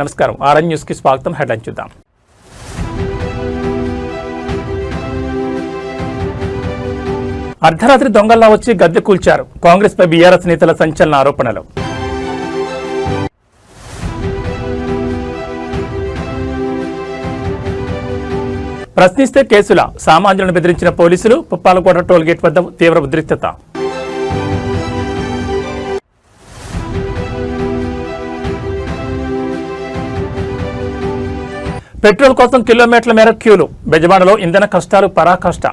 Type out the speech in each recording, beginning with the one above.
నమస్కారం, RN news కి స్వాగతం. హెడ్లైన్ చూద్దాం. అర్ధరాత్రి దొంగల్లా వచ్చి గద్దె కూల్చారు. కాంగ్రెస్ పై బీఆర్ఎస్ నేతల సంచలన ఆరోపణలు. ప్రశ్నిస్తే కేసుల సామాన్యులను బెదిరించిన పోలీసులు. పుప్పాలకోట టోల్గేట్ వద్ద తీవ్ర ఉద్రిక్తత. పెట్రోల్ కోసం కిలోమీటర్ల మేర క్యూలు. బెజవాడలో ఇంధన కష్టాలు పరాకాష్ట.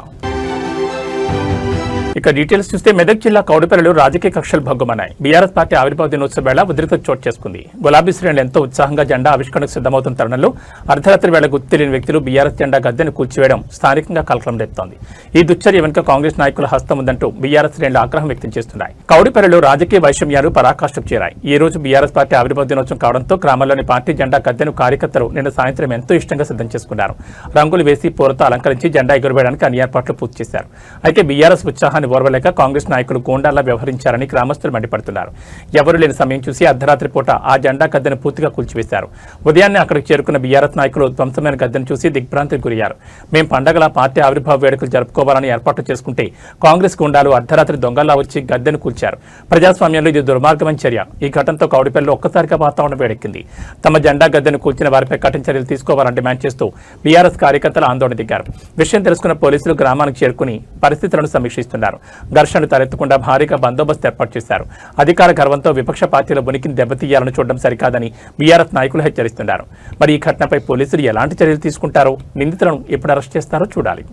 ఇక డీటెయిల్స్ చూస్తే మెదక్ జిల్లా కౌడిపల్లిలో రాజకీయ కక్షలు భగ్గుమన్నాయి. బీఆర్ఎస్ పార్టీ ఆవిర్భావ దినోత్సవ వేళ ఉద్రిక్తత చోటు చేసుకుంది. గులాబీ శ్రేణులు ఎంతో ఉత్సాహంగా జెండా ఆవిష్కరణకు సిద్దమవుతున్న తరుణంలో అర్ధరాత్రి వేళ గుర్తు తెలియని వ్యక్తులు బీఆర్ఎస్ జెండా గద్దెను కూల్చివేయడం స్థానికంగా కలకలం రేపుతోంది. ఈ దుశ్చర్య వెనుక కాంగ్రెస్ నాయకుల హస్తం ఉందంటూ బీఆర్ఎస్ శ్రేణులు ఆగ్రహం వ్యక్తం చేస్తున్నాయి. కౌడిపల్లిలో రాజకీయ వైషమ్యాలు పరాకాష్ఠకు చేరాయి. ఈ రోజు బీఆర్ఎస్ పార్టీ ఆవిర్భావ దినోత్సవం కావడంతో గ్రామాల్లోని పార్టీ జెండా గద్దెను కార్యకర్తలు నిన్న సాయంత్రం ఎంతో ఇష్టంగా సిద్ధం చేసుకున్నారు. రంగులు వేసి పూలతో అలంకరించి జెండా ఎగురవేయడానికి అన్ని ఏర్పాట్లు పూర్తి చేశారు. అయితే బీఆర్ఎస్ ఉత్సాహాన్ని ఓర్వలేక కాంగ్రెస్ నాయకులు గూండాల్లా వ్యవహరించారని గ్రామస్తులు మండిపడుతున్నారు. ఎవరూ లేని సమయం చూసి అర్ధరాత్రి పూట ఆ జెండా గద్దెను పూర్తిగా కూల్చివేశారు. ఉదయాన్నే అక్కడికి చేరుకున్న బీఆర్ఎస్ నాయకులు ధ్వంసమైన గద్దెను చూసి దిగ్భ్రాంతికి గురయ్యారు. మేం పండగల పార్టీ ఆవిర్భావ వేడుకలు జరుపుకోవాలని ఏర్పాట్లు చేసుకుంటే కాంగ్రెస్ గూండాలు అర్ధరాత్రి దొంగల్లా వచ్చి గద్దెను కూల్చారు. ప్రజాస్వామ్యంలో ఇది దుర్మార్గమైన చర్య. ఈ ఘటనతో కౌడిపల్లిలో ఒక్కసారిగా వాతావరణం వేడెక్కింది. తమ జెండా గద్దెను కూల్చిన వారిపై కఠిన చర్యలు తీసుకోవాలని డిమాండ్ చేస్తూ బీఆర్ఎస్ కార్యకర్తలు ఆందోళన దిగారు. విషయం తెలుసుకున్న పోలీసులు గ్రామానికి చేరుకుని పరిస్థితులను సమీక్షిస్తున్నారు. ఘర్షణలు తలెత్తకుండా భారీగా బందోబస్తు ఏర్పాటు చేశారు. అధికార గర్వంతో విపక్ష పార్టీల ఉనికిని దెబ్బతీయాలని చూడడం సరికాదని బీఆర్ఎస్ నాయకులు హెచ్చరిస్తున్నారు. మరి ఈ ఘటనపై పోలీసులు ఎలాంటి చర్యలు తీసుకుంటారో, నిందితులను ఎప్పుడు అరెస్ట్ చేస్తారో చూడాలి.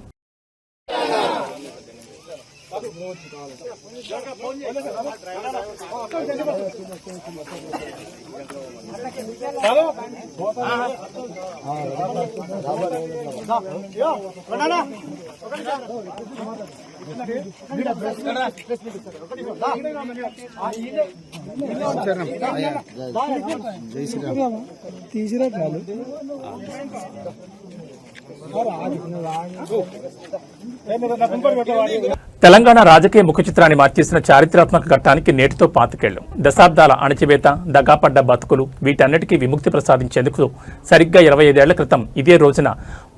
తెలంగాణ రాజకీయ ముఖ చిత్రాన్ని మార్చేసిన చారిత్రాత్మక ఘట్టానికి నేటితో 25 ఏళ్లు. దశాబ్దాల అణచివేత, దగాపడ్డ బతుకులు, వీటన్నిటికీ విముక్తి ప్రసాదించేందుకు సరిగ్గా 25 ఏళ్ల క్రితం ఇదే రోజున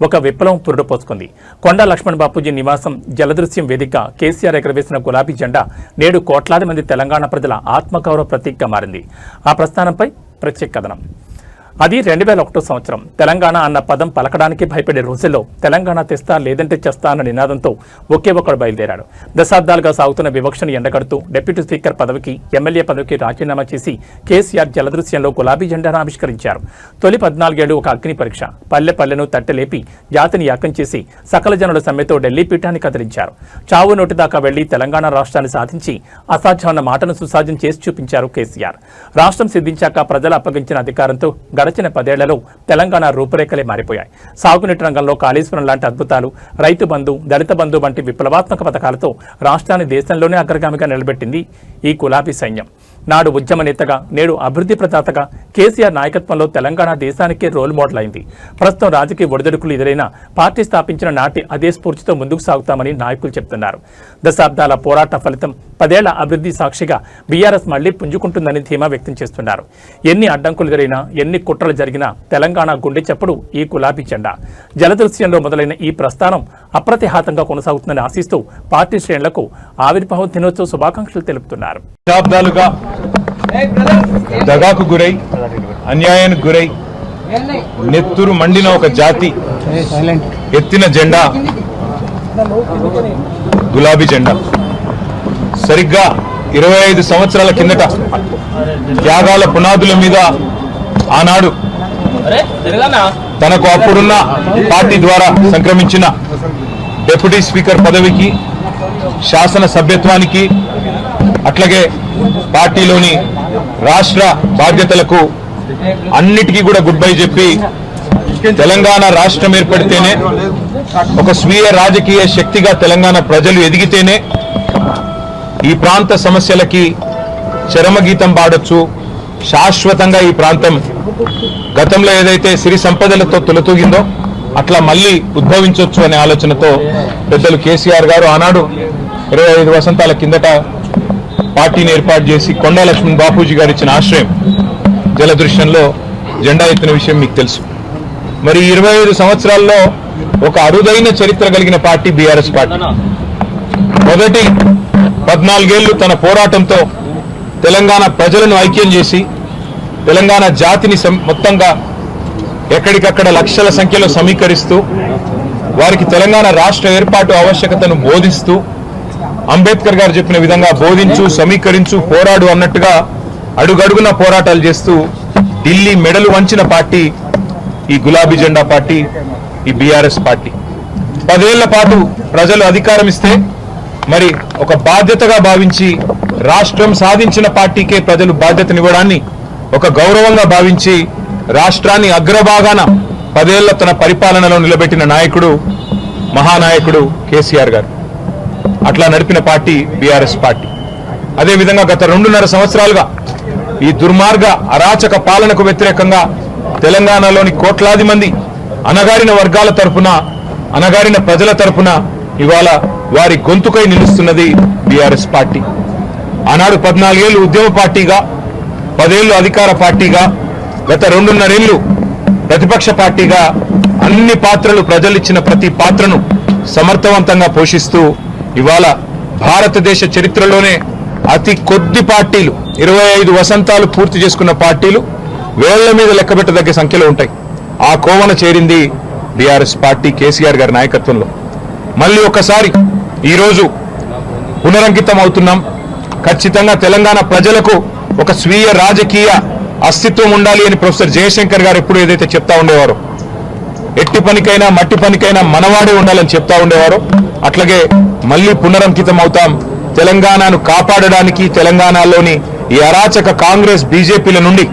ఒక విప్లవం పురుడుపోసుకుంది. కొండా లక్ష్మణ్ బాపూజీ నివాసం జలదృశ్యం వేదికగా కేసీఆర్ ఎగరవేసిన గులాబీ జెండా నేడు కోట్లాది మంది తెలంగాణ ప్రజల ఆత్మగౌరవ ప్రతీకగా మారింది. ఆ ప్రస్థానంపై ప్రత్యేక కథనం. అది 2001 సంవత్సరం. తెలంగాణ అన్న పదం పలకడానికి భయపడే రోజుల్లో తెలంగాణ తెస్తా లేదంటే చేస్తా అన్న నినాదంతో ఒకే ఒక్కడు బయలుదేరాడు. దశాబ్దాలుగా సాగుతున్న వివక్షను ఎండగడుతూ డిప్యూటీ స్పీకర్ పదవికి, ఎమ్మెల్యే పదవికి రాజీనామా చేసి కేసీఆర్ జలదృశ్యంలో గులాబీ జెండాను ఆవిష్కరించారు. తొలి 14 ఏళ్లు ఒక అగ్ని పరీక్ష. పల్లె పల్లెను తట్టలేపి జాతిని యాకం చేసి సకల జనుల సమ్మెతో ఢిల్లీ పీఠాన్ని కదిలించారు. చావు నోటి దాకా వెళ్లి తెలంగాణ రాష్ట్రాన్ని సాధించి అసాధ్యమన్న మాటను సుసాధ్యం చేసి చూపించారు కేసీఆర్. రాష్ట్రం సిద్ధించాక ప్రజలు అప్పగించిన అధికారంతో గడచిన 10 ఏళ్లలో తెలంగాణ రూపురేఖలే మారిపోయాయి. సాగునీటి రంగంలో కాళేశ్వరం లాంటి అద్భుతాలు, రైతు బంధు, దళిత బంధు వంటి విప్లవాత్మక పథకాలతో రాష్ట్రాన్ని దేశంలోనే అగ్రగామిగా నిలబెట్టింది ఈ గులాబీ సైన్యం. నాడు ఉద్యమ నేతగా, నేడు అభివృద్ధి ప్రదాతగా కేసీఆర్ నాయకత్వంలో తెలంగాణ దేశానికే రోల్ మోడల్ అయింది. ప్రస్తుతం రాజకీయ ఒడిదుడుకులు ఎదురైనా పార్టీ స్థాపించిన నాటి అదే స్ఫూర్తితో ముందుకు సాగుతామని నాయకులు చెబుతున్నారు. దశాబ్దాల పోరాట ఫలితం, 10 ఏళ్ల అభివృద్ధి సాక్షిగా బీఆర్ఎస్ మళ్లీ పుంజుకుంటుందని ధీమా వ్యక్తం చేస్తున్నారు. ఎన్ని అడ్డంకులు ఎదురైనా, ఎన్ని కుట్రలు జరిగినా తెలంగాణ గుండె చప్పుడు ఈ గులాబీ జెండా. జలదృశ్యంలో మొదలైన ఈ ప్రస్థానం అప్రతిహాతంగా కొనసాగుతుందని ఆశిస్తూ పార్టీ శ్రేణులకు ఆవిర్భావ దినోత్సవ శుభాకాంక్షలు తెలుపుతున్నారు. దశాబ్దాలుగా దగాకు గురై, అన్యాయానికి గురై నెత్తురు మండిన ఒక జాతి ఎత్తిన జెండా గులాబీ జెండా. సరిగ్గా 25 సంవత్సరాల కిందట త్యాగాల పునాదుల మీద ఆనాడు తనకు అప్పుడున్న పార్టీ ద్వారా సంక్రమించిన డిప్యూటీ స్పీకర్ పదవికి, శాసన సభ్యత్వానికి, అట్లాగే పార్టీలోని రాష్ట్ర బాధ్యతలకు అన్నిటికీ కూడా గుడ్ బై చెప్పి తెలంగాణ రాష్ట్రం ఏర్పడితేనే, ఒక స్వీయ రాజకీయ శక్తిగా తెలంగాణ ప్రజలు ఎదిగితేనే ఈ ప్రాంత సమస్యలకి చరమగీతం పాడొచ్చు, శాశ్వతంగా ఈ ప్రాంతం గతంలో ఏదైతే సిరి సంపదలతో తొలతూగిందో అట్లా మళ్ళీ ఉద్భవించవచ్చు అనే ఆలోచనతో పెద్దలు కేసీఆర్ గారు ఆనాడు 25 వసంతాల కిందట పార్టీని ఏర్పాటు చేసి కొండా లక్ష్మణ్ బాపూజీ గారు ఇచ్చిన ఆశ్రయం జలదృశ్యంలో జెండా ఎత్తిన విషయం మీకు తెలుసు. మరి 25 సంవత్సరాల్లో ఒక అరుదైన చరిత్ర కలిగిన పార్టీ బీఆర్ఎస్ పార్టీ. మొదటి 14 ఏళ్లు తన పోరాటంతో తెలంగాణ ప్రజలను ఐక్యం చేసి తెలంగాణ జాతిని మొత్తంగా ఎక్కడికక్కడ లక్షల సంఖ్యలో సమీకరిస్తూ వారికి తెలంగాణ రాష్ట్ర ఏర్పాటు ఆవశ్యకతను బోధిస్తూ అంబేద్కర్ గారు చెప్పిన విధంగా బోధించు, సమీకరించు, పోరాడు అన్నట్టుగా అడుగడుగున పోరాటాలు చేస్తూ ఢిల్లీ మెడలు వంచిన పార్టీ ఈ గులాబీ జెండా పార్టీ, ఈ బీఆర్ఎస్ పార్టీ. 10 ఏళ్ల పాటు ప్రజలు అధికారం ఇస్తే మరి ఒక బాధ్యతగా భావించి రాష్ట్రం సాధించిన పార్టీకే ప్రజలు బాధ్యతనివ్వడాన్ని ఒక గౌరవంగా భావించి రాష్ట్రాన్ని అగ్రభాగాన 10 ఏళ్ల తన పరిపాలనలో నిలబెట్టిన నాయకుడు మహానాయకుడు కేసీఆర్ గారు. అట్లా నడిపిన పార్టీ బీఆర్ఎస్ పార్టీ. అదేవిధంగా గత 2.5 సంవత్సరాలుగా ఈ దుర్మార్గ అరాచక పాలనకు వ్యతిరేకంగా తెలంగాణలోని కోట్లాది మంది అణగారిన వర్గాల తరపున, అణగారిన ప్రజల తరపున ఇవాళ వారి గొంతుకై నిలుస్తున్నది బీఆర్ఎస్ పార్టీ. ఆనాడు 14 ఏళ్లు ఉద్యమ పార్టీగా, 10 ఏళ్లు అధికార పార్టీగా, గత 2.5 ఏళ్లు ప్రతిపక్ష పార్టీగా అన్ని పాత్రలు, ప్రజలిచ్చిన ప్రతి పాత్రను సమర్థవంతంగా పోషిస్తూ ఇవాళ భారతదేశ చరిత్రలోనే అతి కొద్ది పార్టీలు, 25 వసంతాలు పూర్తి చేసుకున్న పార్టీలు వేళ్ల మీద లెక్కబెట్టదగ్గ సంఖ్యలో ఉంటాయి. ఆ కోవన చేరింది బీఆర్ఎస్ పార్టీ కేసీఆర్ గారి నాయకత్వంలో. మళ్ళీ ఒకసారి ఈరోజు పునరంకితం అవుతున్నాం. ఖచ్చితంగా తెలంగాణ ప్రజలకు ఒక స్వీయ రాజకీయ అస్తిత్వం ఉండాలి అని ప్రొఫెసర్ జయశంకర్ గారు ఎప్పుడు ఏదైతే చెప్తా ఉండేవారో, ఎట్టి పనికైనా మట్టి పనికైనా మనవాడే ఉండాలని చెప్తా ఉండేవారో, అట్లాగే మళ్ళీ పునరంకితం అవుతాం. తెలంగాణను కాపాడడానికి, తెలంగాణలోని ఈ అరాచక కాంగ్రెస్ బీజేపీల నుండి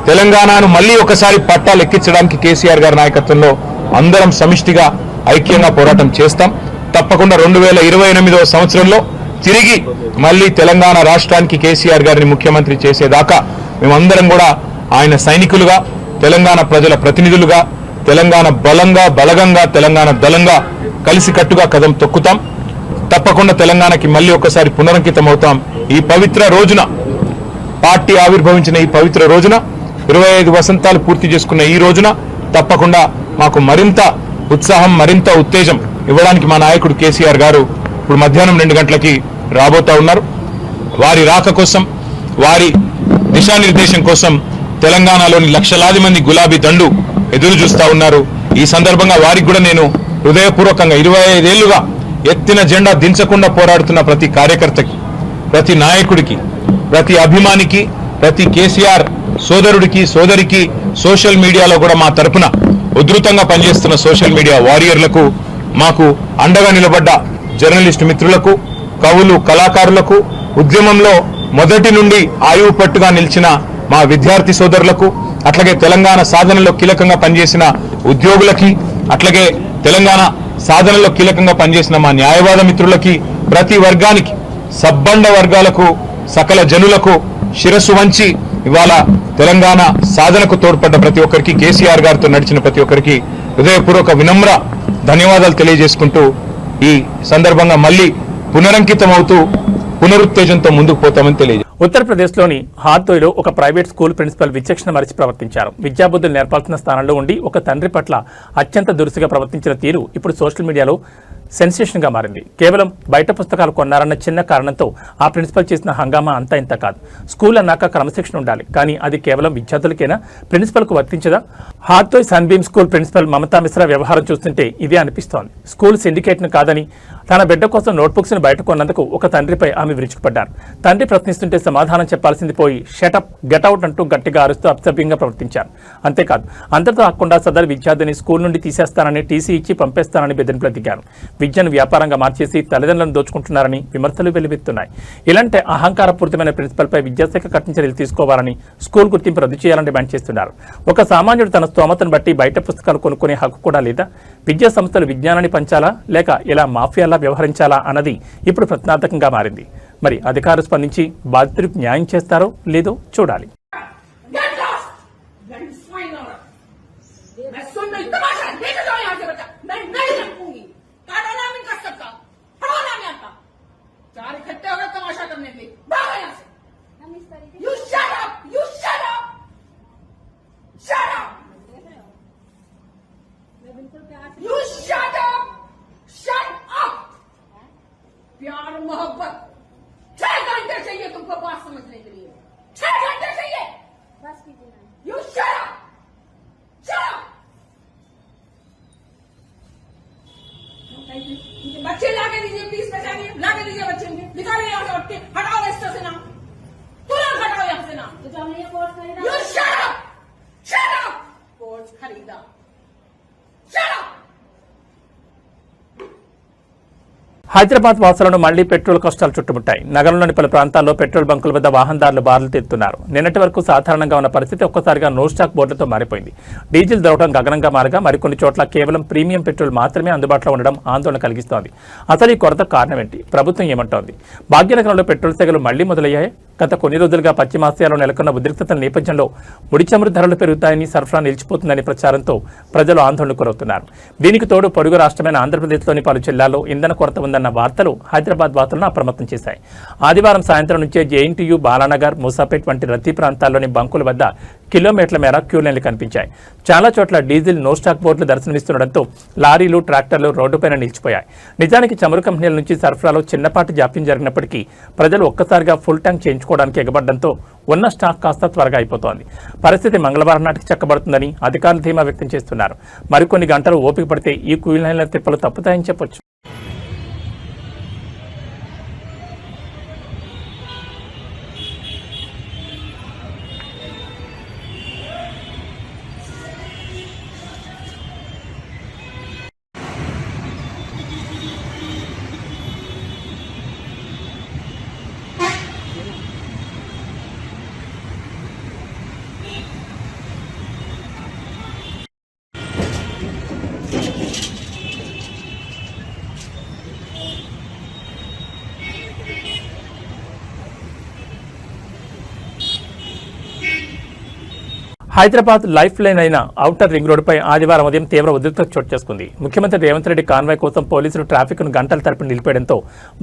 తెలంగాణను మళ్ళీ ఒకసారి పట్టాలెక్కించడానికి కేసీఆర్ గారి నాయకత్వంలో అందరం సమిష్టిగా ఐక్యంగా పోరాటం చేస్తాం. తప్పకుండా 2028వ సంవత్సరంలో తిరిగి మళ్ళీ తెలంగాణ రాష్ట్రానికి కేసీఆర్ గారిని ముఖ్యమంత్రి చేసేదాకా మేమందరం కూడా ఆయన సైనికులుగా, తెలంగాణ ప్రజల ప్రతినిధులుగా, తెలంగాణ బలగంగా, తెలంగాణ దళంగా కలిసికట్టుగా కదం తొక్కుతాం. తప్పకుండా తెలంగాణకి మళ్ళీ ఒకసారి పునరంకితం అవుతాం. ఈ పవిత్ర రోజున, పార్టీ ఆవిర్భవించిన ఈ పవిత్ర రోజున, 25 వసంతాలు పూర్తి చేసుకున్న ఈ రోజున తప్పకుండా మాకు మరింత ఉత్సాహం, మరింత ఉత్తేజం ఇవ్వడానికి మా నాయకుడు కేసీఆర్ గారు ఇప్పుడు మధ్యాహ్నం 2 గంటలకి రాబోతా ఉన్నారు. వారి రాక కోసం, వారి దిశానిర్దేశం కోసం తెలంగాణలోని లక్షలాది మంది గులాబీ దండు ఎదురు చూస్తా ఉన్నారు. ఈ సందర్భంగా వారికి కూడా నేను హృదయపూర్వకంగా 25 ఏళ్లుగా ఎత్తిన జెండా దించకుండా పోరాడుతున్న ప్రతి కార్యకర్తకి, ప్రతి నాయకుడికి, ప్రతి అభిమానికి, ప్రతి కేసీఆర్ సోదరుడికి, సోదరికి, సోషల్ మీడియాలో కూడా మా తరపున ఉధృతంగా పనిచేస్తున్న సోషల్ మీడియా వారియర్లకు, మాకు అండగా నిలబడ్డ జర్నలిస్టు మిత్రులకు, కవులు, కళాకారులకు, ఉద్యమంలో మొదటి నుండి ఆయువు పట్టుగా నిలిచిన మా విద్యార్థి సోదరులకు, అట్లాగే తెలంగాణ సాధనలో కీలకంగా పనిచేసిన ఉద్యోగులకి, అట్లాగే తెలంగాణ సాధనలో కీలకంగా పనిచేసిన మా న్యాయవాద మిత్రులకి, ప్రతి వర్గానికి, సబ్బండ వర్గాలకు, సకల జనులకు శిరస్సు వంచి ఇవాళ తెలంగాణ సాధనకు తోడ్పడ్డ ప్రతి ఒక్కరికి, కేసీఆర్ గారితో నడిచిన ప్రతి ఒక్కరికి హృదయపూర్వక వినమ్ర ధన్యవాదాలు తెలియజేసుకుంటూ ఈ సందర్భంగా మళ్ళీ పునరంకితం అవుతూ పునరుత్తేజంతో ముందుకు పోతామని తెలియజేస్తారు. ఉత్తరప్రదేశ్లోని హార్దోయ్లో ఒక ప్రైవేట్ స్కూల్ ప్రిన్సిపల్ విచక్షణ మరిచి ప్రవర్తించారు. విద్యాబుద్ధులు నేర్పాల్సిన స్థానంలో ఉండి ఒక తండ్రి పట్ల అత్యంత దురుసుగా ప్రవర్తించిన తీరు ఇప్పుడు సోషల్ మీడియాలో సెన్సేషన్ గా మారింది. కేవలం బయట పుస్తకాలు కొన్నారన్న చిన్న కారణంతో ఆ ప్రిన్సిపల్ చేసిన హంగామా అంతా ఇంత కాదు. స్కూల్ అన్నాక క్రమశిక్షణ ఉండాలి, కానీ అది కేవలం విద్యార్థులకేనా, ప్రిన్సిపల్ కు వర్తించదా? హార్దోయ్ Sunbeam school principal Mamata Mishra వ్యవహారం చూస్తుంటే ఇదే అనిపిస్తోంది. స్కూల్ సిండికేట్ ను కాదని తన బిడ్డ కోసం నోట్బుక్స్ ను బయట కొన్నందుకు ఒక తండ్రిపై ఆమె విరుచుకుపడ్డారు. తండ్రి ప్రశ్నిస్తుంటే సమాధానం చెప్పాల్సింది పోయి షటప్, గెటౌట్ అంటూ గట్టిగా అరుస్తూ అప్సభ్యంగా ప్రవర్తించారు. అంతేకాదు, అంతటితో ఆకుండా సదరు విద్యార్థిని స్కూల్ నుండి తీసేస్తానని, టీసీ ఇచ్చి పంపేస్తానని బెదిరింపులు దిగారు. విద్యను వ్యాపారంగా మార్చేసి తల్లిదండ్రులను దోచుకుంటున్నారని విమర్శలు వెల్లువెత్తున్నాయి. ఇలాంటి అహంకారపూరితమైన ప్రిన్సిపల్పై విద్యాశాఖ కఠిన చర్యలు తీసుకోవాలని, స్కూల్ గుర్తింపు రద్దు చేయాలని డిమాండ్ చేస్తున్నారు. ఒక సామాన్యుడు తన స్తోమతను బట్టి బయట పుస్తకాలు కొనుక్కునే హక్కు కూడా లేదా? విద్యా సంస్థలు విజ్ఞానాన్ని పంచాలా లేక ఇలా మాఫియాలా వ్యవహరించాలా అన్నది ఇప్పుడు ప్రశ్నార్థకంగా మారింది. మరి అధికారులు స్పందించి బాధితులకు న్యాయం చేస్తారో లేదో చూడాలి. You shut up! You shut up! Shut up! बच्चे लाके दीजिए, प्लीज पहचानिए, लाके दीजिए बच्चे, निकालिए यहाँ से उठ के, हटाओ रजिस्टर से नाम, तुरंत हटाओ यहाँ से नाम। तो जो हमने ये कोर्स खरीदा, You shut up! Shut up! Course खरीदा, shut up! హైదరాబాద్ వాసులను మళ్లీ పెట్రోల్ కష్టాలు చుట్టుముట్టాయి. నగరంలోని పలు ప్రాంతాల్లో పెట్రోల్ బంకుల వద్ద వాహనదారులు బారులు తీరుతున్నారు. నిన్నటి వరకు సాధారణంగా ఉన్న పరిస్థితి ఒక్కసారిగా నో స్టాక్ బోర్డులతో మారిపోయింది. డీజిల్ దొరకడం గగనంగా మారగా మరికొన్ని చోట్ల కేవలం ప్రీమియం పెట్రోల్ మాత్రమే అందుబాటులో ఉండడం ఆందోళన కలిగిస్తోంది. అసలు ఈ కొరత కారణం ఏంటి? ప్రభుత్వం ఏమంటోంది? భాగ్యనగరంలో పెట్రోల్ సెగలు మళ్లీ మొదలయ్యాయి. గత కొన్ని రోజులుగా పశ్చిమాసియాలో నెలకొన్న ఉద్రిక్తతల నేపథ్యంలో ముడి చమురు ధరలు పెరుగుతాయని, సరఫరా నిలిచిపోతుందని ప్రచారంతో ప్రజలు ఆందోళనకు గురవుతున్నారు. దీనికి తోడు పొరుగు రాష్ట్రమైన ఆంధ్రప్రదేశ్లోని పలు జిల్లాల్లో ఇంధన కొరత ఉందన్న వార్తలు హైదరాబాద్ వాసులను అప్రమత్తం చేశాయి. ఆదివారం సాయంత్రం నుంచే జేఎన్టీయూ, బాలానగర్, మూసాపేట్ వంటి రద్దీ ప్రాంతాల్లోని బంకుల వద్ద కిలోమీటర్ల మేర క్యూ లైన్లు కనిపించాయి. చాలా చోట్ల డీజిల్ నో స్టాక్ బోర్డులు దర్శనమిస్తుండటంతో లారీలు, ట్రాక్టర్లు రోడ్డుపైన నిలిచిపోయాయి. నిజానికి చమురు కంపెనీల నుంచి సరఫరాలో చిన్నపాటి జాప్యం జరిగినప్పటికీ ప్రజలు ఒక్కసారిగా ఫుల్ ట్యాంక్ చేయించుకోవడానికి ఎగబడ్డంతో ఉన్న స్టాక్ కాస్త త్వరగా అయిపోతోంది. పరిస్థితి మంగళవారం నాటికి చక్కబడుతుందని అధికారులు ధీమా వ్యక్తం చేస్తున్నారు. మరికొన్ని గంటలు ఓపిక పడితే ఈ క్యూ లైన్ల తిప్పలు తప్పుతాయని చెప్పొచ్చు. హైదరాబాద్ లైఫ్ లైన్ అయిన ఔటర్ రింగ్ రోడ్డుపై ఆదివారం ఉదయం తీవ్ర ఉద్రిక్తత చోటు చేసుకుంది. ముఖ్యమంత్రి రేవంత్ రెడ్డి కాన్వాయ్ కోసం పోలీసులు ట్రాఫిక్ను గంటల తరపున నిలిపేయడంతో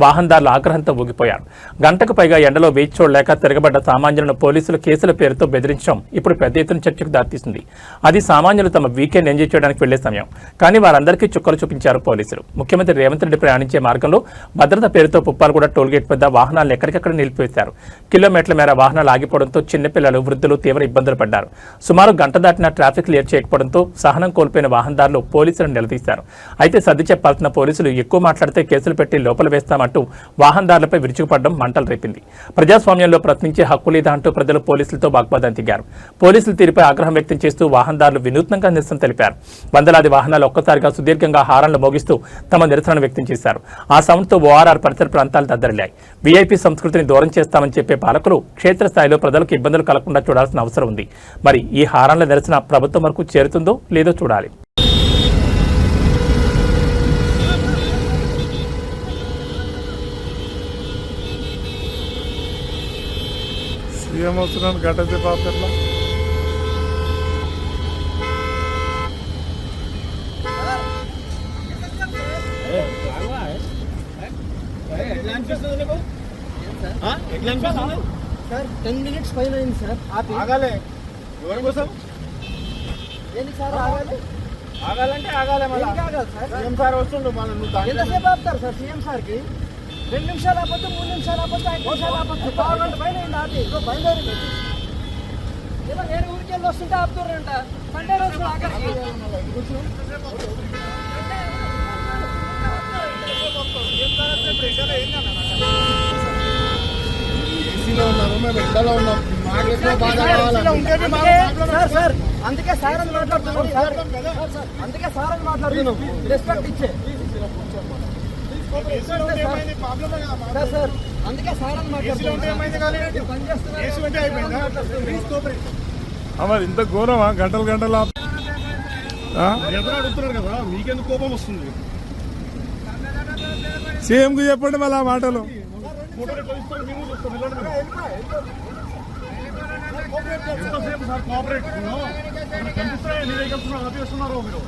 వాహనదారులు ఆగ్రహంతో ఊగిపోయారు. గంటకు పైగా ఎండలో వేచి చూడలేక తిరగబడ్డ సామాన్యులను పోలీసులు కేసుల పేరుతో బెదిరించడం ఇప్పుడు పెద్ద ఎత్తున చర్చకు దారితీసింది. అది సామాన్యులు తమ వీకెండ్ ఎంజాయ్ చేయడానికి వెళ్లే సమయం. కానీ వారందరికీ చుక్కలు చూపించారు పోలీసులు. ముఖ్యమంత్రి రేవంత్ రెడ్డి ప్రయాణించే మార్గంలో భద్రత పేరుతో పుప్పాలగూడ టోల్గేట్ వద్ద వాహనాలను ఎక్కడికక్కడ నిలిపివేశారు. కిలోమీటర్ల మేర వాహనాలు ఆగిపోవడంతో చిన్నపిల్లలు, వృద్ధులు తీవ్ర ఇబ్బందులు పడ్డారు. సుమారు గంట దాటిన ట్రాఫిక్ క్లియర్ చేయకపోవడంతో సహనం కోల్పోయిన వాహనదారులు పోలీసులను నిలదీశారు. అయితే సర్ది చెప్పాల్సిన పోలీసులు ఎక్కువ మాట్లాడితే కేసులు పెట్టి లోపల వేస్తామంటూ వాహనదారులపై విరుచుకుపడడం మంటలు రేపింది. ప్రజాస్వామ్యంలో ప్రశ్నించే హక్కు లేదా అంటూ ప్రజలు పోలీసులతో వాగ్వాదం దిగారు. పోలీసుల తీరుపై ఆగ్రహం వ్యక్తం చేస్తూ వాహనదారులు వినూత్నంగా నిరసన తెలిపారు. వందలాది వాహనాలు ఒక్కసారిగా సుదీర్ఘంగా హారన్లు మోగిస్తూ తమ నిరసనను వ్యక్తం చేశారు. ఆ సౌండ్తో ఓఆర్ఆర్ పరిసర ప్రాంతాలు దద్దరిల్లాయి. వీఐపీ సంస్కృతిని దూరం చేస్తామని చెప్పే పాలకులు క్షేత్రస్థాయిలో ప్రజలకు ఇబ్బందులు కలగకుండా చూడాల్సిన అవసరం ఉంది. మరి ఈ హారన్ల నిరసన ప్రభుత్వం వరకు చేరుతుందో లేదో చూడాలి. సీఎం వస్తున్నాను గడ్డతే పాపర్లా సార్ 10 minutes పైన అయింది సార్. ఆగాలే ఎవరి కోసం ఏంటి సార్ ఆగాలి? ఆగాలంటే ఆగాలే మళ్ళీ ఆగాలి సార్. సీఎం సార్ వస్తుండు మళ్ళీ నువ్వు ఎంతసేపు ఆపుతారు సార్ సీఎం సార్కి? 2 నిమిషాలు ఆపొద్దు, 3 నిమిషాలు ఆపొద్దు, 5 నిమిషాలు ఆపొద్దు. పావుగంట పైన అయింది ఆపి. బయలుదేరింది. ఏమో నేను ఊరికెళ్ళి వస్తుంటే ఆపుతారంట. సండే రోజు ఆఖరికి ఏసీలో ఉన్నారు, మేము ఎండలో ఉన్నాం. మాకు ఎక్కువ బాధ కావాలి. సార్ సార్ అందుకే సార్ అని మాట్లాడుతున్నాం సార్. అందుకే సార్ అని మాట్లాడుతున్నాం. రెస్పెక్ట్ ఇచ్చే సార్ సార్ అందుకే సార్ అని మాట్లాడుతున్నాం. మరి ఇంత ఘోరమా? గంటలు గంటలు అడుగుతున్నారు కదా, మీకెందుకు కోపం వస్తుంది? సీఎంకు చెప్పండి మళ్ళీ ఆ మాటలు. ఎంతసేపు సార్ కోఆపరేట్ కనిపిస్తాయా? నీ దగ్గర ఆపేస్తున్నారు మీరు.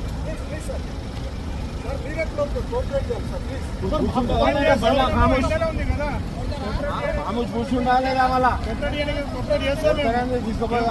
కూర్చుండాలి మళ్ళా తీసుకోపోయి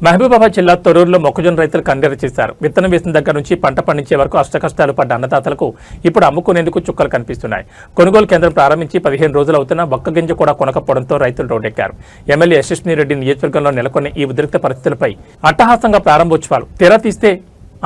మహబూబాబాద్ జిల్లా తొర్రూరులో మొక్కజొన్న రైతులు కండెర చేశారు. విత్తనం వేసిన దగ్గర నుంచి పంట పండించే వరకు అష్టకష్టాలు పడ్డ అన్నదాతలకు ఇప్పుడు అమ్ముకునేందుకు చుక్కలు కనిపిస్తున్నాయి. కొనుగోలు కేంద్రం ప్రారంభించి 15 రోజులు అవుతున్నా ఒక్క గింజ కూడా కొనకపోవడంతో రైతులు రోడ్డెక్కారు. ఎమ్మెల్యే యశస్విని రెడ్డి నియోజకవర్గంలో నెలకొన్న ఈ ఉద్రిక్త పరిస్థితులపై అట్టహాసంగా ప్రారంభోత్సవాలు తెర తీస్తే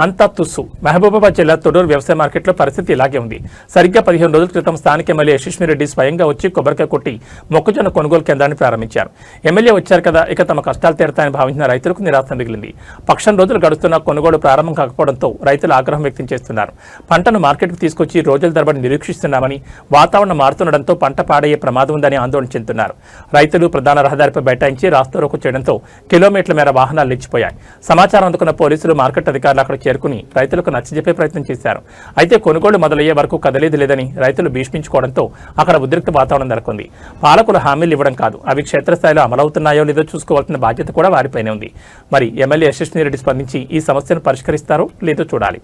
అంతా తుస్సు. మహబూబాబాద్ జిల్లా తొర్రూరు వ్యవసాయ మార్కెట్లో పరిస్థితి ఇలాగే ఉంది. సరిగ్గా 15 రోజుల క్రితం స్థానిక ఎమ్మెల్యే యశస్విని రెడ్డి స్వయంగా వచ్చి కొబ్బరికాయ కొట్టి మొక్కజొన్న కొనుగోలు కేంద్రాన్ని ప్రారంభించారు. ఎమ్మెల్యే వచ్చారు కదా, ఇక తమ కష్టాలు తీరతాయని భావించిన రైతులకు నిరాశ మిగిలింది. పక్షం రోజులు గడుస్తున్న కొనుగోలు ప్రారంభం కాకపోవడంతో రైతులు ఆగ్రహం వ్యక్తం చేస్తున్నారు. పంటను మార్కెట్కు తీసుకొచ్చి రోజుల తరబడి నిరీక్షిస్తున్నామని, వాతావరణం మారుతుండటంతో పంట పాడయ్యే ప్రమాదం ఉందని ఆందోళన చెందుతున్నారు. రైతులు ప్రధాన రహదారిపై బైఠాయించి రాస్తారోకో చేయడంతో కిలోమీటర్ల మేర వాహనాలు నిలిచిపోయాయి. సమాచారం అందుకున్న పోలీసులు, మార్కెట్ అధికారులు అక్కడ చేరుకుని రైతులకు నచ్చజెప్పే ప్రయత్నం చేశారు. అయితే కొనుగోలు మొదలయ్యే వరకు కదలేదు లేదని రైతులు భీష్మించుకోవడంతో అక్కడ ఉద్రిక్త వాతావరణం నెలకొంది. పాలకులు హామీలు ఇవ్వడం కాదు, అవి క్షేత్రస్థాయిలో అమలవుతున్నాయో లేదో చూసుకోవాల్సిన బాధ్యత కూడా వారిపైనే ఉంది. మరి ఎమ్మెల్యే యశస్విని రెడ్డి స్పందించి ఈ సమస్యను పరిష్కరిస్తారో లేదో చూడాలి.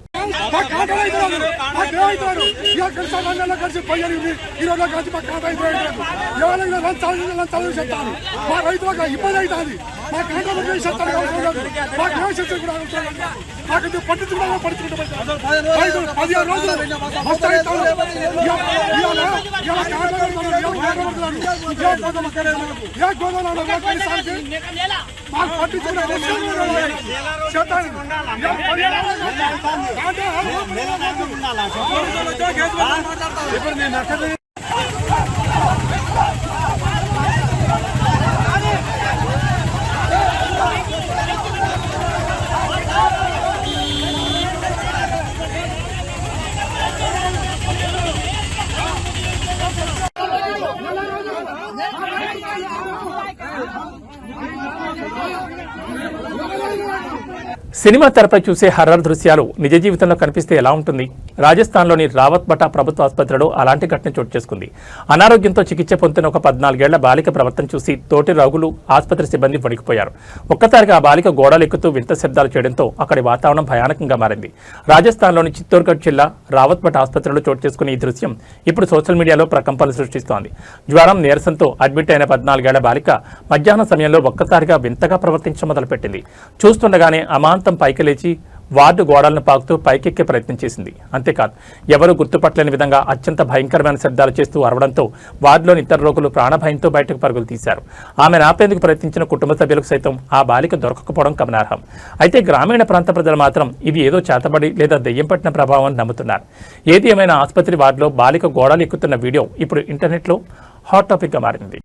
సినిమా తెరపై చూసే హర్రర్ దృశ్యాలు నిజ జీవితంలో కనిపిస్తే ఎలా ఉంటుంది? రాజస్థాన్లోని రావత్ బటా ప్రభుత్వ ఆసుపత్రిలో అలాంటి ఘటన చోటు చేసుకుంది. అనారోగ్యంతో చికిత్స పొందుతున్న ఒక 14 ఏళ్ల బాలిక ప్రవర్తన చూసి తోటి రోగులు, ఆసుపత్రి సిబ్బంది వణికిపోయారు. ఒక్కసారిగా ఆ బాలిక గోడలు ఎక్కుతూ వింత శబ్దాలు చేయడంతో అక్కడి వాతావరణం భయానకంగా మారింది. రాజస్థాన్లోని చిత్తోర్గఢ్ జిల్లా రావత్ బటా ఆసుపత్రిలో చోటు చేసుకున్న ఈ దృశ్యం ఇప్పుడు సోషల్ మీడియాలో ప్రకంపనలు సృష్టిస్తోంది. జ్వరం, నీరసంతో అడ్మిట్ అయిన 14 ఏళ్ల బాలిక మధ్యాహ్నం సమయంలో ఒక్కసారిగా వింతగా ప్రవర్తించడం మొదలుపెట్టింది. చూస్తుండగానే అమాంతం పైకి లేచి వార్డు గోడలను పాకుతూ పైకెక్కే ప్రయత్నం చేసింది. అంతేకాదు, ఎవరూ గుర్తుపట్టలేని విధంగా అత్యంత భయంకరమైన శబ్దాలు చేస్తూ అరవడంతో వార్డులోని ఇతర రోగులు ప్రాణభయంతో బయటకు పరుగులు తీశారు. ఆమెను ఆపేందుకు ప్రయత్నించిన కుటుంబ సభ్యులకు సైతం ఆ బాలిక దొరకకపోవడం గమనార్హం. అయితే గ్రామీణ ప్రాంత ప్రజలు మాత్రం ఇది ఏదో చేతబడి లేదా దెయ్యం పట్టిన ప్రభావం నమ్ముతున్నారు. ఏది ఏమైనా ఆసుపత్రి వార్డులో బాలిక గోడలు ఎక్కుతున్న వీడియో ఇప్పుడు ఇంటర్నెట్లో హాట్ టాపిక్గా మారింది.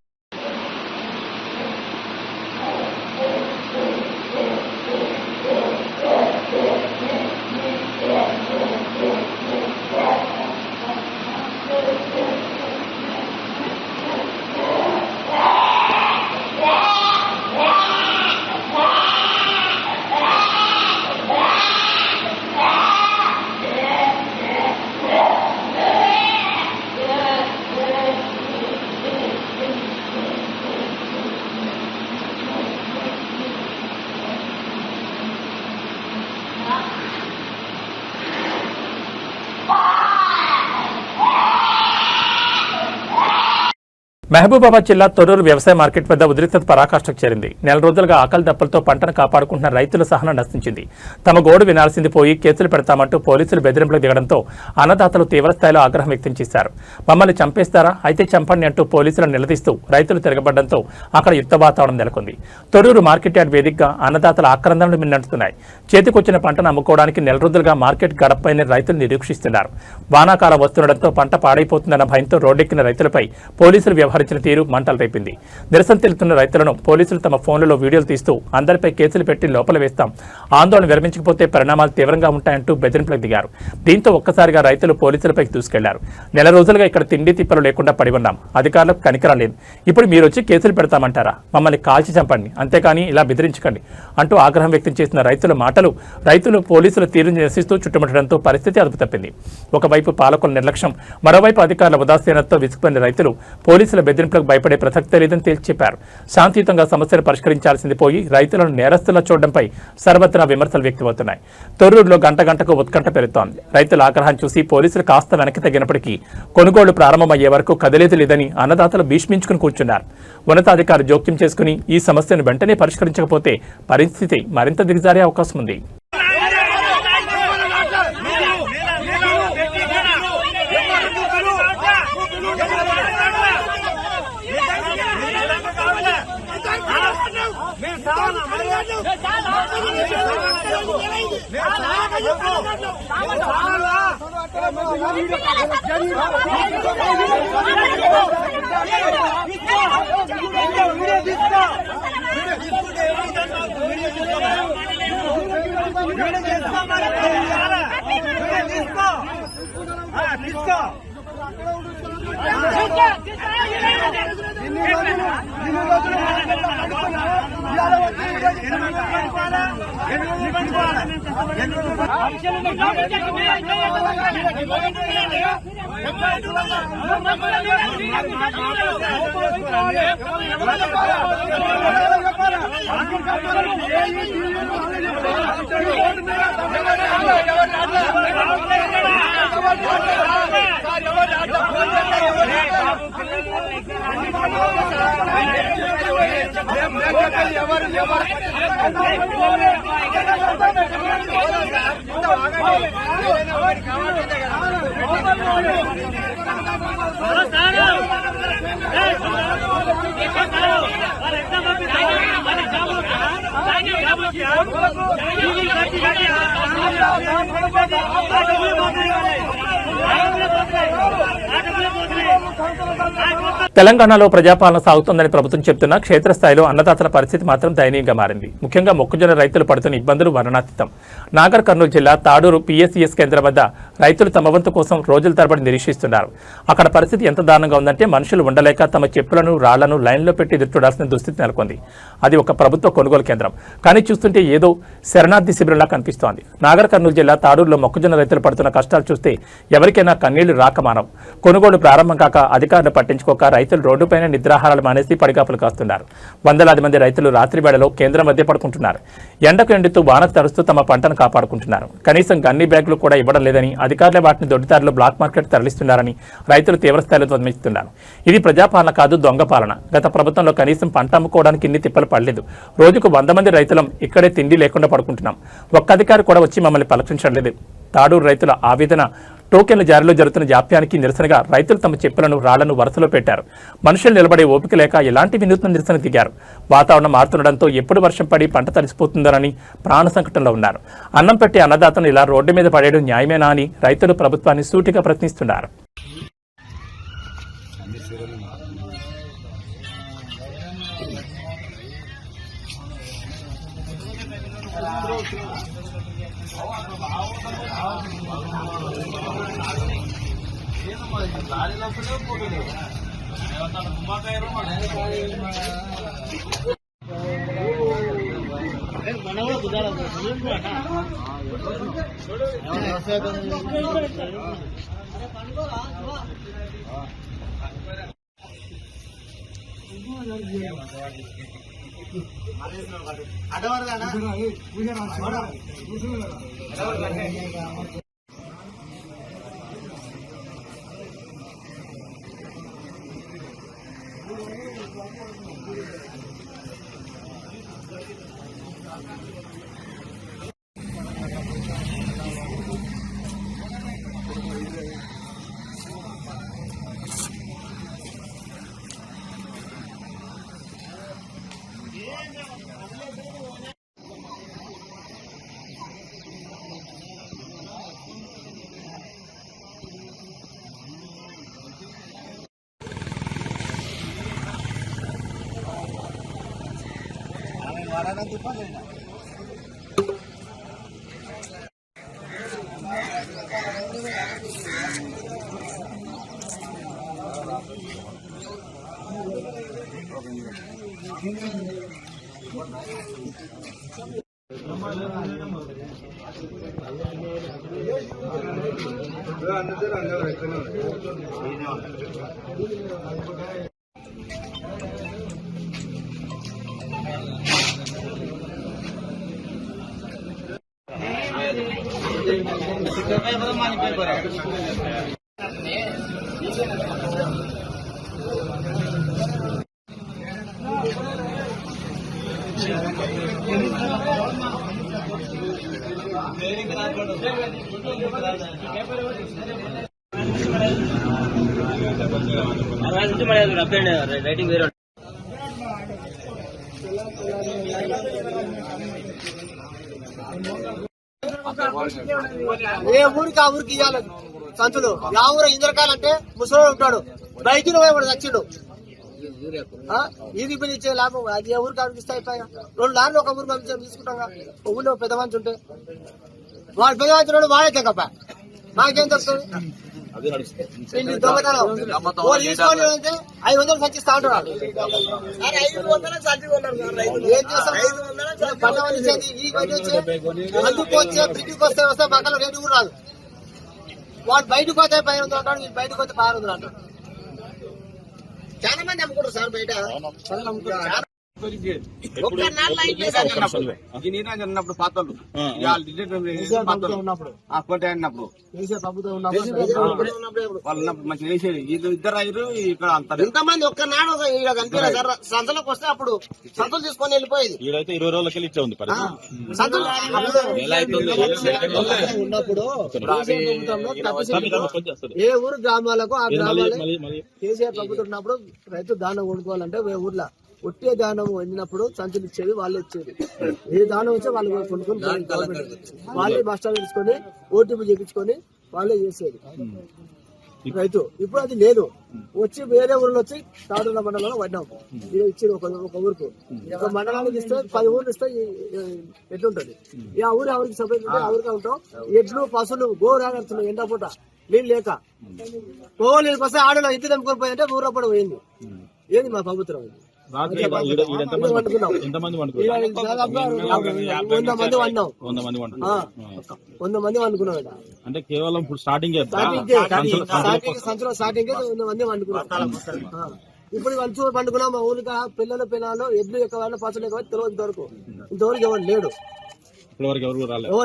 మహబూబాబాద్ జిల్లా తొర్రూరు వ్యవసాయ మార్కెట్ వద్ద ఉద్రిక్తత పరాకాష్ఠకు చేరింది. నెల రోజులుగా ఆకలి దప్పలతో పంటను కాపాడుకుంటున్న రైతుల సహనం నశించింది. తమ గోడు వినాల్సింది పోయి కేసులు పెడతామంటూ పోలీసులు బెదిరింపులకు దిగడంతో అన్నదాతలు తీవ్రస్థాయిలో ఆగ్రహం వ్యక్తం చేశారు. మమ్మల్ని చంపేస్తారా, అయితే చంపండి అంటూ పోలీసులను నిలదీస్తూ రైతులు తిరగబడడంతో అక్కడ యుద్ధ వాతావరణం నెలకొంది. తొర్రూరు మార్కెట్ యార్డ్ వేదికగా అన్నదాతల ఆక్రందనలు మిన్నంటున్నాయి. చేతికొచ్చిన పంటను అమ్ముకోవడానికి నెల రోజులుగా మార్కెట్ గడపపైన రైతులు నిరీక్షిస్తున్నారు. వానాకాలం వస్తుండటంతో పంట పాడైపోతుందన్న భయంతో రోడ్డెక్కిన రైతులపై పోలీసులు వ్యవహరించారు. తీరు మంటలు రేపింది. నిరసన తెలుపుతున్న రైతులను పోలీసులు తమ ఫోన్లలో వీడియోలు తీస్తూ అందరిపై కేసులు పెట్టి లోపల వేస్తాం, ఆందోళన విరమించకపోతే పరిణామాలు తీవ్రంగా ఉంటాయంటూ బెదిరింపులకు దిగారు. దీంతో ఒక్కసారిగా రైతులు పోలీసులపైకి దూసుకెళ్లారు. నెల రోజులుగా ఇక్కడ తిండి తిప్పలు లేకుండా పడి ఉన్నాం, అధికారులకు కనికరం లేదు, ఇప్పుడు మీరు వచ్చి కేసులు పెడతామంటారా, మమ్మల్ని కాల్చి చంపండి, అంతేకాని ఇలా బెదిరించకండి అంటూ ఆగ్రహం వ్యక్తం చేసిన రైతుల మాటలు రైతులు పోలీసుల తీరును నిరసిస్తూ చుట్టుముట్టడంతో పరిస్థితి అదుపు తప్పింది. ఒకవైపు పాలకుల నిర్లక్ష్యం, మరోవైపు అధికారుల ఉదాసీనతతో విసుగుపడిన రైతులు పోలీసుల బెదిరింపులకు భయపడే ప్రసక్తే లేదని తేల్చి చెప్పారు. శాంతియుతంగా సమస్యలు పరిష్కరించాల్సింది పోయి రైతులను నేరస్తులా చూడడంపై సర్వత్రా విమర్శలు వ్యక్తమవుతున్నాయి. తొర్రూరులో గంటకు ఉత్కంఠ పెరుగుతోంది. రైతుల ఆగ్రహం చూసి పోలీసులు కాస్త వెనక్కి తగ్గినప్పటికీ కొనుగోళ్లు ప్రారంభమయ్యే వరకు కదిలేదు లేదని అన్నదాతలు భీష్మించుకుని కూర్చున్నారు. ఉన్నతాధికారులు జోక్యం చేసుకుని ఈ సమస్యను వెంటనే పరిష్కరించకపోతే పరిస్థితి మరింత దిగజారే అవకాశం ఉంది. తెలంగాణలో ప్రజాపాలన సాగుతోందని ప్రభుత్వం చెబుతున్నా క్షేత్రస్థాయిలో అన్నదాతల పరిస్థితి మాత్రం దయనీయంగా మారింది. ముఖ్యంగా మొక్కజొన్న రైతులు పడుతున్న ఇబ్బందులు వర్ణనాతీతం. నాగర్ కర్నూలు జిల్లా తాడూరు PSCS కేంద్రం వద్ద రైతులు తమ వంతు కోసం రోజుల తరబడి నిరీక్షిస్తున్నారు. అక్కడ పరిస్థితి ఎంత దారుణంగా ఉందంటే మనుషులు ఉండలేక తమ చెప్పులను రాళ్లను లైన్లో పెట్టి ఎదుర్కొడాల్సిన దుస్థితి నెలకొంది. అది ఒక ప్రభుత్వ కొనుగోలు కేంద్రం. కానీ చూస్తుంటే ఏదో శరణార్థి శిబిరంలా కనిపిస్తోంది. నాగర్ కర్నూలు జిల్లా తాడూరులో మొక్కజొన్న రైతులు పడుతున్న కష్టాలు చూస్తే ఎవరికైనా కన్నీళ్లు రాక మానవు. కొనుగోలు ప్రారంభం కాక అధికారులు పట్టించుకోక రైతులు రోడ్డుపైన నిద్రాహారాలు మానేసి పడిగాపులు కాస్తున్నారు. వందలాది మంది రైతులు రాత్రి వేళలో కేంద్రం మధ్య పడుకుంటున్నారు. ఎండకు ఎండుతూ వానకు తరుస్తూ తమ పంటను కాపాడుకుంటున్నారు. కనీసం గన్ని బ్యాగులు కూడా ఇవ్వడం లేదని అధికారులే వాటిని దొడ్డిదారులు బ్లాక్ మార్కెట్ తరలిస్తున్నారని రైతులు తీవ్రస్థాయిలో ధ్వనిస్తున్నారు. ఇది ప్రజాపాలన కాదు, దొంగ పాలన. గత ప్రభుత్వంలో కనీసం పంట అమ్ముకోవడానికి ఇన్ని తిప్పలు పడలేదు. రోజుకు 100 మంది రైతులం ఇక్కడే తిండి లేకుండా పడుకుంటున్నాం. ఒక్క అధికారి కూడా వచ్చి మమ్మల్ని పలకరించడం లేదు. తాడూరు రైతుల ఆవేదన టోకెన్ల జారీలో జరుగుతున్న జాప్యానికి నిరసనగా రైతులు తమ చెప్పులను రాళ్లను వరుసలో పెట్టారు. మనుషులు నిలబడే ఓపిక లేక ఎలాంటి వినూత్న నిరసన దిగారు. వాతావరణం మారుతుండడంతో ఎప్పుడు వర్షం పడి పంట తడిసిపోతుందోనని ప్రాణ సంకటంలో ఉన్నారు. అన్నం పెట్టి అన్నదాతను ఇలా రోడ్డు మీద పడేయడం న్యాయమేనా అని రైతులు ప్రభుత్వాన్ని సూటిగా ప్రశ్నిస్తున్నారు. ఏ ఊరికి ఆ ఊరికి ఇవ్వాలి సంతులు. ఆ ఊరు ఇంద్రకాలంటే ముసలి ఉంటాడు, బయటికి పోయి చచ్చిండు. ఇది బిల్ ఇచ్చే లాభం అది ఏ ఊరికి అనిపిస్తే అయిపోయా. 2 లారీలు ఒక ఊరికి పంపించాం తీసుకుంటాం. ఊళ్ళో పెద్ద మంచి ఉంటే వాడు పెద్ద మంచి ఉన్నాడు, వాడే తెగప్ప మాకేం దొరుకుతుంది. దొంగతనం 500 సంచిస్తా ఉంటాడు. ఏం చేస్తాం? అందుకు వచ్చే బ్రిడ్జికి వస్తే పక్కన రేటు కూడా రాదు. వాడు బయటకు పోతే 500 అంటాడు, వీళ్ళు బయటకు పోతే 600 అంటాడు. చాలా మంది అమ్ముకుంటారు సార్ బయట. ఉన్నప్పుడు పాత్రలు వాళ్ళప్పుడు మంచిగా వేసేది. ఇద్దరు అయ్యారు ఇక్కడ అంత ఇంతమంది ఒక్కనాడు కనిపించలేదు సార్. సంతలోకి వస్తే అప్పుడు సంతలు తీసుకొని వెళ్ళిపోయేది. 20 రోజులకి ఇచ్చే ఉంది సంతలు ఉన్నప్పుడు ఏ ఊరు గ్రామాలకు ఆ గ్రామాలు కేసీఆర్ ప్రభుత్వం ఉన్నప్పుడు రైతు దానం కొనుక్కోవాలంటే ఊర్లో ఒట్టే దానం వండినప్పుడు సంచులు ఇచ్చేది, వాళ్ళే ఇచ్చేది. ఏ దానం వచ్చే వాళ్ళు కొనుక్కొని వాళ్ళే బస్టాండ్ తీసుకొని ఓటీపీ చేపించుకొని వాళ్ళే చేసేది రైతు. ఇప్పుడు అది లేదు. వచ్చి వేరే ఊర్లో వచ్చి తాడుల మండలంలో పడ్డాం. ఇచ్చింది ఒక ఊరుకు. ఒక మండలానికి ఇస్తే 10 ఊర్లు ఇస్తే ఎట్లుంటది? ఆ ఊరు ఎవరికి సపరేట్ ఉంటే ఆ ఊరికే ఉంటాం. ఎడ్లు పశువులు గోరాడుతున్నాయి ఎండ పూట నీళ్ళు లేక. నీళ్ళు వస్తే ఆడలో ఇద్దరు తెంపుకొని పోయింటే ఊర్లో పడి పోయింది. ఏంది మా ప్రభుత్వం? 100 మంది వండుకున్నాం. అంటే కేవలం స్టార్టింగ్ సంవత్సరం స్టార్టింగ్ 100 మంది వండుకున్నాం. ఇప్పుడు మంచి పండుకున్నాం. మా ఊరికి పిల్లలు ఎడ్లు ఎక్కువ పచ్చలు ఎక్కువ ఇంతవరకు ఎవరు లేడు.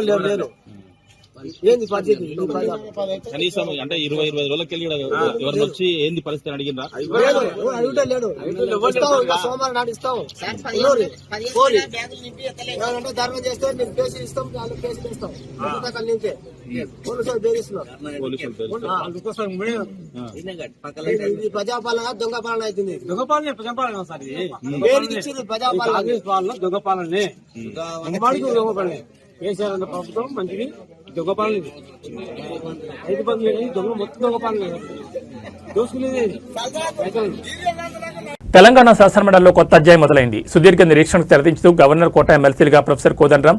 ఎవరు లేరు. ఏంది పరిస్థితి? కనీసం అంటే 20 రోజులకి వెళ్ళి ఎవరు వచ్చి ఏంది పరిస్థితి అడిగిందా? అడుగుతా లేడు. సోమవారం నాడు ఇస్తాం. ఎవరంటే ధర్మం చేస్తే మేము కేసులు ఇస్తాం, కేసులు ఇస్తాం. కలిగితే పోలీసులు బేరిస్తున్నారు. ఇది ప్రజాపాలన దొంగ పాలన అవుతుంది. దొంగపాలన ప్రజాపాలన సార్. ప్రజాపాలన దొంగపాలనే దొంగపాలనే. కేసీఆర్ అన్న ప్రభుత్వం మంచిది. దొంగపాలన రైతు బంధు దొంగ మొత్తం దొంగపాలన దోసుకునేది. తెలంగాణ శాసనమండలిలో కొత్త అధ్యాయం మొదలైంది. సుదీర్ఘ నిరీక్షణకు తెరదించుతూ గవర్నర్ కోట ఎమ్మెల్సీలుగా ప్రొఫెసర్ కోదండరాం,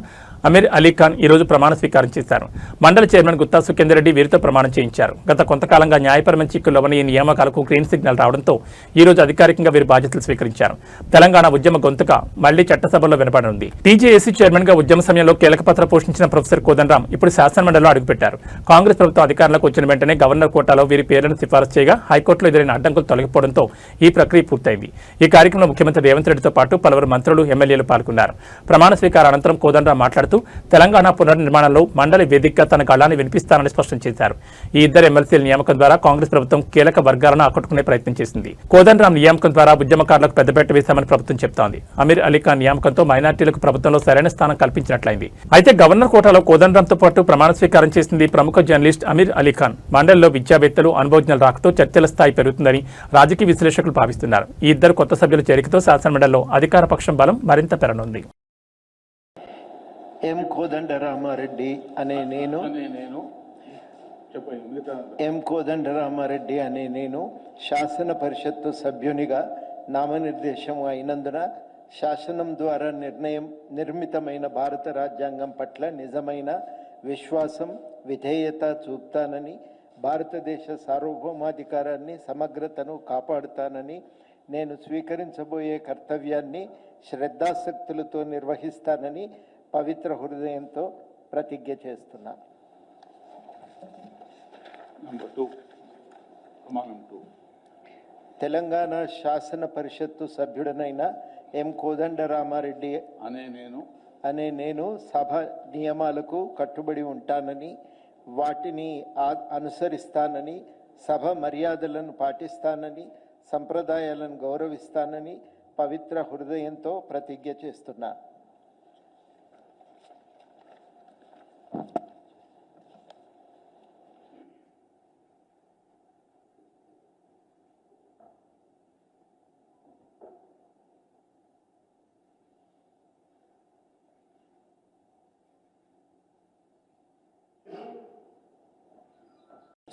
అమీర్ అలీ ఖాన్ ఈ రోజు ప్రమాణ స్వీకారం చేశారు. మండలి చైర్మన్ గుత్తా సుఖేందర్ రెడ్డి వీరితో ప్రమాణం చేయించారు. గత కొంతకాలంగా న్యాయపరమైన చిక్కుల్లోని ఈ నియామకాలకు గ్రీన్ సిగ్నల్ రావడంతో ఈ రోజు అధికారికంగా వీరి బాధ్యతలు స్వీకరించారు. తెలంగాణ ఉద్యమ గొంతుక మళ్లీ చట్టసభలో వినపడనుంది. టీజేఏసీ చైర్మన్ గా ఉద్యమ సమయంలో కీలక పాత్ర పోషించిన ప్రొఫెసర్ కోదండరాం ఇప్పుడు శాసనమండలిలో అడుగుపెట్టారు. కాంగ్రెస్ ప్రభుత్వం అధికారంలోకి వచ్చిన వెంటనే గవర్నర్ కోటాలో వీరి పేర్లను సిఫారసు చేయగా హైకోర్టులో ఎదురైన అడ్డంకులు తొలగిపోవడంతో ఈ ప్రక్రియ పూర్తయింది. ఈ కార్యక్రమంలో ముఖ్యమంత్రి రేవంత్ రెడ్డితో పాటు పలువురు మంత్రులు, ఎమ్మెల్యేలు పాల్గొన్నారు. ప్రమాణ స్వీకార అనంతరం కోదండరాం మాట్లాడుతూ తెలంగాణ పునర్నిర్మాణంలో మండలి వేదికగా తన గళాన్ని వినిపిస్తానని స్పష్టం చేశారు. ఈ ఇద్దరు ఎమ్మెల్సీల నియామకం ద్వారా కాంగ్రెస్ ప్రభుత్వం కీలక వర్గాలను ఆకట్టుకునే ప్రయత్నం చేసింది. కోదండరాం నియామకం ద్వారా ఉద్యమకారులకు పెద్దపీట వేశామని ప్రభుత్వం చెబుతోంది. అమీర్ అలీ ఖాన్ నియామకంతో మైనార్టీలకు ప్రభుత్వంలో సరైన స్థానం కల్పించినట్లయింది. అయితే గవర్నర్ కోటాలో కోదండరాంతో పాటు ప్రమాణ స్వీకారం చేసింది ప్రముఖ జర్నలిస్ట్ అమీర్ అలీ ఖాన్. మండలిలో విద్యావేత్తలు, అనుభవజ్ఞుల రాకతో చర్చల స్థాయి పెరుగుతుందని రాజకీయ విశ్లేషకులు భావిస్తున్నారు. ఈ ఇద్దరు కొత్త సభ్యుల చేరికతో శాసనమండలిలో అధికార పక్షం బలం మరింత పెరగనుంది. ఎం కోదండరామారెడ్డి అనే నేను శాసన పరిషత్తు సభ్యునిగా నామనిర్దేశం అయినందున శాసనం ద్వారా నిర్మితమైన భారత రాజ్యాంగం పట్ల నిజమైన విశ్వాసం, విధేయత చూపుతానని, భారతదేశ సార్వభౌమాధికారాన్ని, సమగ్రతను కాపాడుతానని, నేను స్వీకరించబోయే కర్తవ్యాన్ని శ్రద్ధాసక్తులతో నిర్వహిస్తానని పవిత్ర హృదయంతో ప్రతిజ్ఞ చేస్తున్నాను. తెలంగాణ శాసన పరిషత్తు సభ్యుడనైన ఎం కోదండరామారెడ్డి అనే నేను సభ నియమాలకు కట్టుబడి ఉంటానని, వాటిని అనుసరిస్తానని, సభ మర్యాదలను పాటిస్తానని, సంప్రదాయాలను గౌరవిస్తానని పవిత్ర హృదయంతో ప్రతిజ్ఞ చేస్తున్నాను.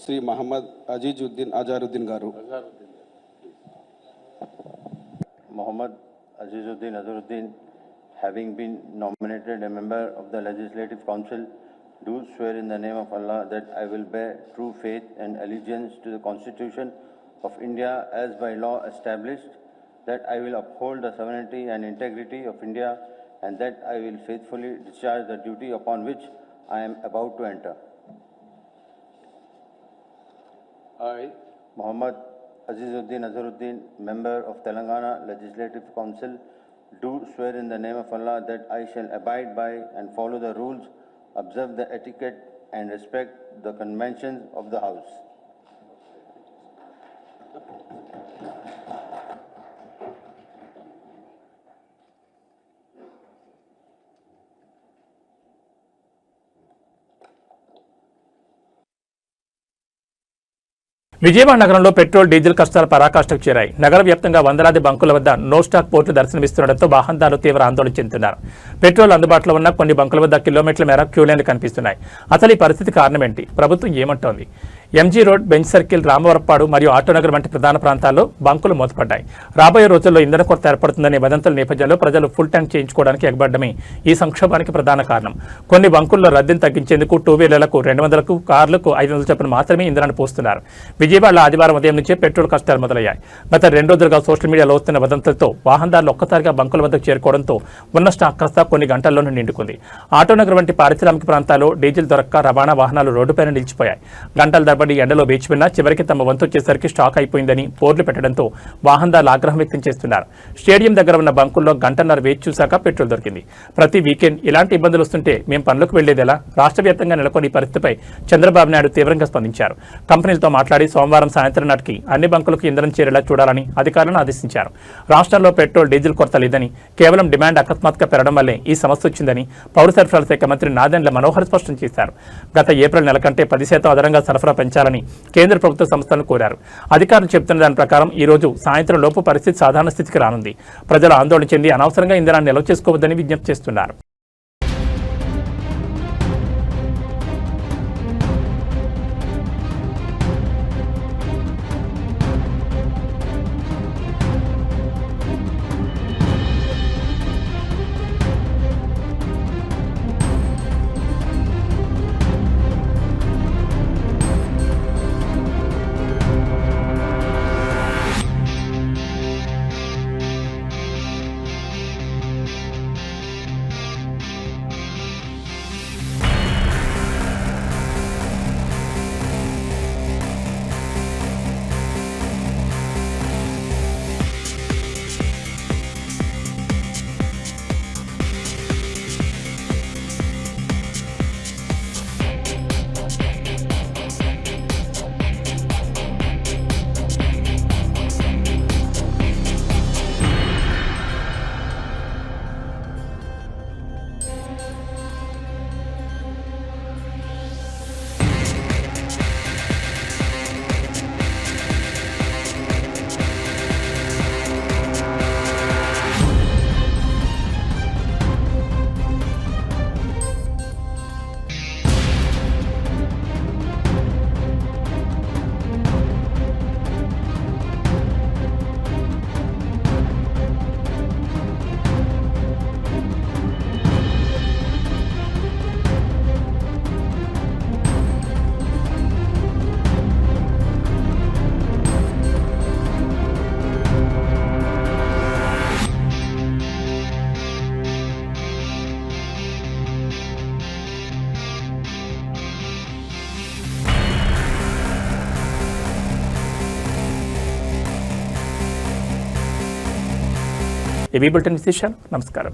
శ్రీ మహమ్మద్ అజీజుద్దీన్ అజారుద్దీన్ గారు. Muhammad Azizuddin Azharuddin, having been nominated a member of the Legislative Council, do swear in the name of Allah that I will bear true faith and allegiance to the Constitution of India as by law established, that I will uphold the sovereignty and integrity of India, and that I will faithfully discharge the duty upon which I am about to enter. I, Muhammad Azizuddin Azharuddin, member of Telangana Legislative Council, do swear in the name of Allah that I shall abide by and follow the rules, observe the etiquette and respect the conventions of the House. Vijayawada నగరంలో petrol diesel కష్టాలు పరాకాష్ఠకు చేరాయి. నగర వ్యాప్తంగా వందలాది బంకుల వద్ద no stock పోర్టులు దర్శనమిస్తుండటంతో వాహనదారులు తీవ్ర ఆందోళన చెందుతున్నారు. పెట్రోల్ అందుబాటులో ఉన్న కొన్ని బంకుల వద్ద కిలోమీటర్ల మేర క్యూలైన్లు కనిపిస్తున్నాయి. అసలు ఈ పరిస్థితి కారణం ఏంటి? ప్రభుత్వం ఏమంటోంది? MG road, Benz circle, Ramavarappadu మరియు ఆటోనగర్ వంటి ప్రధాన ప్రాంతాల్లో బంకులు మూతపడ్డాయి. రాబోయే రోజుల్లో ఇంధన కొరత ఏర్పడుతుందనే వదంతుల నేపథ్యంలో ప్రజలు ఫుల్ ట్యాంక్ చేయించుకోవడానికి ఎగబడ్డమే ఈ సంక్షోభానికి ప్రధాన కారణం. కొన్ని బంకుల్లో రద్దీని తగ్గించేందుకు 2 వీలర్లకు 200కు, కార్లకు 500 చొప్పున మాత్రమే ఇంధనాన్ని పోస్తున్నారు. విజయవాడలో ఆదివారం ఉదయం నుంచే పెట్రోల్ కష్టాలు మొదలయ్యాయి. గత 2 రోజులుగా సోషల్ మీడియాలో వస్తున్న వదంతులతో వాహనదారులు ఒక్కసారిగా బంకుల వద్దకు చేరుకోవడంతో ఉన్న స్టాక్ కాస్త కొన్ని గంటల్లోనే నిండుకుంది. ఆటోనగర్ వంటి పారిశ్రామిక ప్రాంతాల్లో డీజిల్ దొరక్క రవాణా వాహనాలు రోడ్డుపైన నిలిచిపోయాయి. గంటల తరబడి ఎండలో వేచి ఉన్నా చివరికి తమ వంతు వచ్చేసరికి స్టాక్ అయిపోయిందని బోర్డులు పెట్టడంతో వాహనదారులు ఆగ్రహం వ్యక్తం చేస్తున్నారు. స్టేడియం దగ్గర ఉన్న బంకుల్లో గంటన్నర వేచి చూశాక పెట్రోల్ దొరికింది. ప్రతి వీకెండ్ ఇలాంటి ఇబ్బందులు వస్తుంటే మేము పనులకు వెళ్లేదెలా? రాష్ట్ర వ్యాప్తంగా నెలకొని పరిస్థితిపై చంద్రబాబు నాయుడు తీవ్రంగా స్పందించారు. కంపెనీలతో మాట్లాడి సోమవారం సాయంత్రం నాటికి అన్ని బంకులకు ఇంధనం చేరేలా చూడాలని అధికారులను ఆదేశించారు. రాష్ట్రంలో పెట్రోల్, డీజిల్ కొరత లేదని, కేవలం డిమాండ్ అకస్మాత్తుగా పెరగడం వల్లే ఈ సమస్య వచ్చిందని పౌర సరఫరాల శాఖ మంత్రి నాదెండ్ల మనోహర్ స్పష్టం చేశారు. గత ఏప్రిల్ నెల కంటే 10% అదనంగా సరఫరా పెంచాలని కేంద్ర ప్రభుత్వ సంస్థలను కోరారు. అధికారులు చెబుతున్న దాని ప్రకారం ఈ రోజు సాయంత్రం లోపు పరిస్థితి సాధారణ స్థితికి రానుంది. ప్రజలు ఆందోళన చెంది అనవసరంగా ఇంధనాన్ని నిల్వ చేసుకోవద్దని విజ్ఞప్తి చేస్తున్నారు. ఏబీ బులెటిన్ విశేషాలు. నమస్కారం.